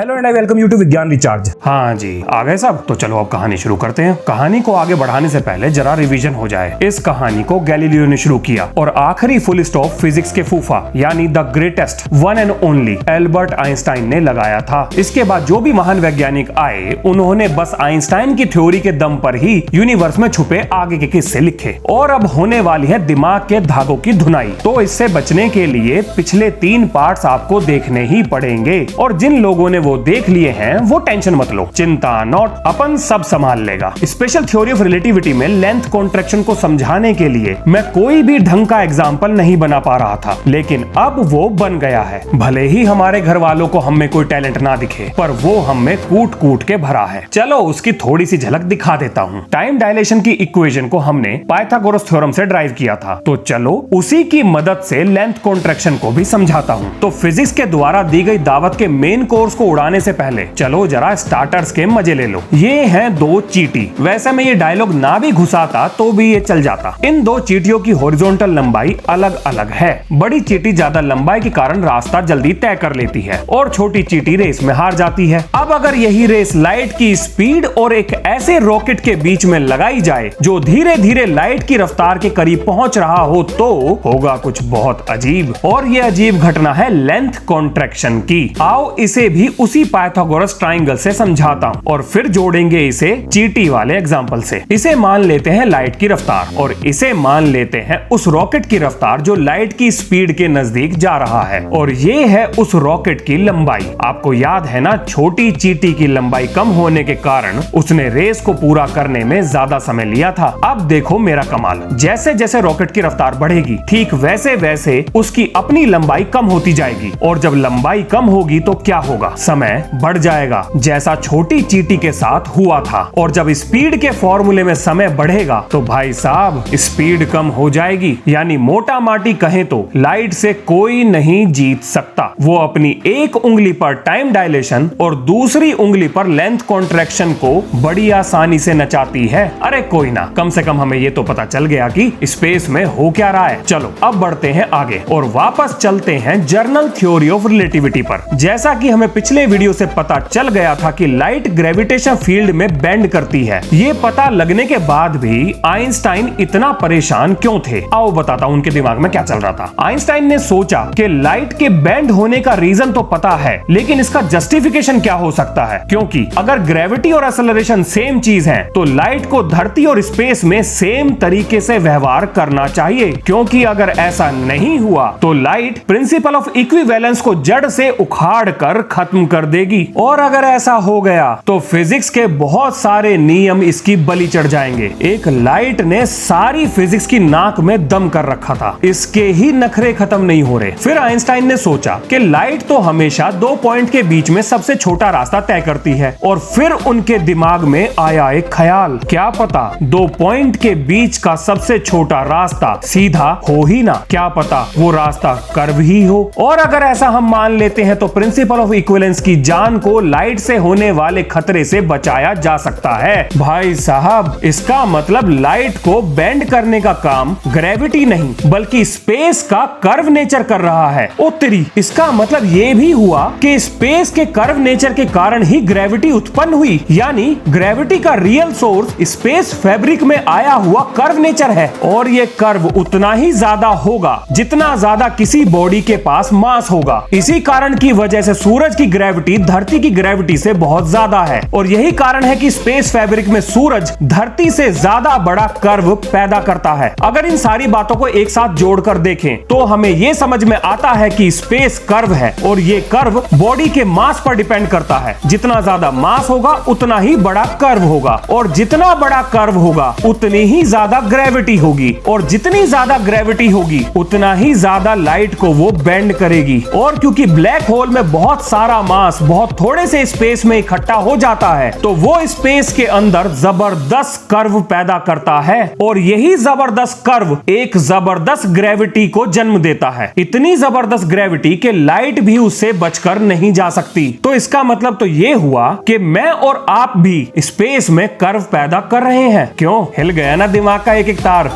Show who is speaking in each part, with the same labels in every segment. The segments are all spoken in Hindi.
Speaker 1: Hello and I welcome you to Vigyan recharge.
Speaker 2: हाँ जी, आ गए सब। तो चलो अब कहानी शुरू करते हैं। कहानी को आगे बढ़ाने से पहले जरा रिवीजन हो जाए। इस कहानी को गैलीलियो ने शुरू किया और आखिरी फुल स्टॉप फिजिक्स के फूफा यानी the greatest one and only Albert Einstein ने लगाया था। इसके बाद जो भी महान वैज्ञानिक आए उन्होंने बस आइंस्टाइन की थ्योरी के दम पर ही यूनिवर्स में छुपे आगे के किस्से लिखे। और अब होने वाली है दिमाग के धागों की धुनाई। तो इससे बचने के लिए पिछले 3 पार्ट्स आपको देखने ही पड़ेंगे। और जिन लोगों ने वो देख लिए हैं वो टेंशन मत लो, चिंता नॉट, अपन सब संभाल लेगा। स्पेशल थ्योरी ऑफ रिलेटिविटी में लेंथ कॉन्ट्रैक्शन को समझाने के लिए मैं कोई भी ढंग का एग्जाम्पल नहीं बना पा रहा था, लेकिन अब वो बन गया है। भले ही हमारे घर वालों को हम में कोई टैलेंट ना दिखे, पर वो हम में कूट कूट के भरा है। चलो उसकी थोड़ी सी झलक दिखा देता हूँ। टाइम डायलेशन की इक्वेशन को हमने पाइथागोरस थ्योरम से ड्राइव किया था, तो चलो उसी की मदद से लेंथ कॉन्ट्रैक्शन को भी समझाता हूँ। तो फिजिक्स के द्वारा दी गई दावत के मेन कोर्स को उड़ाने से पहले चलो जरा स्टार्टर्स के मजे ले लो। ये हैं 2 चींटी। वैसे मैं ये डायलॉग ना भी घुसाता तो भी ये चल जाता। इन 2 चींटियों की हॉरिजॉन्टल लंबाई अलग अलग है। बड़ी चींटी ज्यादा लंबाई के कारण रास्ता जल्दी तय कर लेती है और छोटी चींटी रेस में हार जाती है। अब अगर यही रेस लाइट की स्पीड और एक ऐसे रॉकेट के बीच में लगाई जाए जो धीरे धीरे लाइट की रफ्तार के करीब पहुंच रहा हो, तो होगा कुछ बहुत अजीब। और ये अजीब घटना है लेंथ कॉन्ट्रैक्शन की। आओ इसे भी उसी पाइथागोरस ट्रायंगल से समझाता हूं और फिर जोड़ेंगे इसे चींटी वाले एग्जांपल से। इसे मान लेते हैं लाइट की रफ्तार और इसे मान लेते हैं उस रॉकेट की रफ्तार जो लाइट की स्पीड के नजदीक जा रहा है, और ये है उस रॉकेट की लंबाई। आपको याद है ना, छोटी चींटी की लंबाई कम होने के कारण उसने रेस को पूरा करने में ज्यादा समय लिया था। अब देखो मेरा कमाल, जैसे जैसे रॉकेट की रफ्तार बढ़ेगी ठीक वैसे वैसे उसकी अपनी लंबाई कम होती जाएगी, और जब लंबाई कम होगी तो क्या होगा, समय बढ़ जाएगा, जैसा छोटी चींटी के साथ हुआ था। और जब स्पीड के फॉर्मूले में समय बढ़ेगा तो भाई साहब स्पीड कम हो जाएगी। यानी मोटा माटी कहें तो लाइट से कोई नहीं जीत सकता। वो अपनी एक उंगली पर टाइम डायलेशन और दूसरी उंगली पर लेंथ कॉन्ट्रैक्शन को बड़ी आसानी से नचाती है। अरे कोई ना, कम से कम हमें ये तो पता चल गया कि स्पेस में हो क्या रहा है। चलो अब बढ़ते हैं आगे और वापस चलते हैं जनरल थ्योरी ऑफ रिलेटिविटी पर। जैसा कि हमें पिछले वीडियो से पता चल गया था कि लाइट ग्रेविटेशन फील्ड में बेंड करती है। ये पता लगने के बाद भी आइंस्टाइन इतना परेशान क्यों थे? आओ बताता हूं उनके दिमाग में क्या चल रहा था। आइंस्टाइन ने सोचा कि लाइट के बेंड होने का रीजन तो पता है, लेकिन इसका जस्टिफिकेशन क्या हो सकता है? क्योंकि अगर ग्रेविटी और एक्सेलरेशन सेम चीज है तो लाइट को धरती और स्पेस में सेम तरीके से व्यवहार करना चाहिए, क्योंकि अगर ऐसा नहीं हुआ तो लाइट प्रिंसिपल ऑफ इक्विवेलेंस को जड़ से उखाड़ कर खत्म कर देगी। और अगर ऐसा हो गया तो फिजिक्स के बहुत सारे नियम इसकी बलि चढ़ जाएंगे। एक लाइट ने सारी फिजिक्स की नाक में दम कर रखा था, इसके ही नखरे खत्म नहीं हो रहे। फिर आइंस्टाइन ने सोचा कि लाइट तो हमेशा 2 पॉइंट के बीच में सबसे छोटा रास्ता तय करती है। और फिर उनके दिमाग में आया एक ख्याल, क्या पता 2 पॉइंट के बीच का सबसे छोटा रास्ता सीधा हो ही ना, क्या पता वो रास्ता कर्व ही हो। और अगर ऐसा हम मान लेते हैं तो प्रिंसिपल ऑफ इक्विवेलेंस की जान को लाइट से होने वाले खतरे से बचाया जा सकता है। भाई साहब, इसका मतलब लाइट को बेंड करने का काम ग्रेविटी नहीं बल्कि स्पेस का कर्व नेचर कर रहा है। उत्तरी, इसका मतलब ये भी हुआ कि स्पेस के कर्व नेचर के कारण ही ग्रेविटी उत्पन्न हुई। यानी ग्रेविटी का रियल सोर्स स्पेस फैब्रिक में आया हुआ कर्व नेचर है, और ये कर्व उतना ही ज्यादा होगा जितना ज्यादा किसी बॉडी के पास मास होगा। इसी कारण की वजह से सूरज की ग्रेविटी धरती की ग्रेविटी से बहुत ज्यादा है, और यही कारण है कि स्पेस फैब्रिक में सूरज धरती से ज्यादा बड़ा कर्व पैदा करता है। अगर इन सारी बातों को एक साथ जोड़कर देखें तो हमें यह समझ में आता है कि स्पेस कर्व है, और ये कर्व बॉडी के मास पर डिपेंड करता है। जितना ज्यादा मास होगा उतना ही बड़ा कर्व होगा, और जितना बड़ा कर्व होगा उतनी ही ज्यादा ग्रेविटी होगी, और जितनी ज्यादा ग्रेविटी होगी उतना ही ज्यादा लाइट को वो बेंड करेगी। और क्योंकि ब्लैक होल में बहुत सारा मास बहुत थोड़े से स्पेस में इकट्ठा हो जाता है, तो वो स्पेस के अंदर जबरदस्त कर्व पैदा करता है, और यही जबरदस्त कर्व एक जबरदस्त ग्रेविटी को जन्म देता है। इतनी जबरदस्त ग्रेविटी कि लाइट भी उससे बचकर नहीं जा सकती। तो इसका मतलब तो ये हुआ कि मैं और आप भी स्पेस में कर्व पैदा कर रहे हैं। क्यों, हिल गया ना दिमाग का एक एक तार?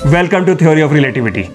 Speaker 2: Welcome to theory of relativity.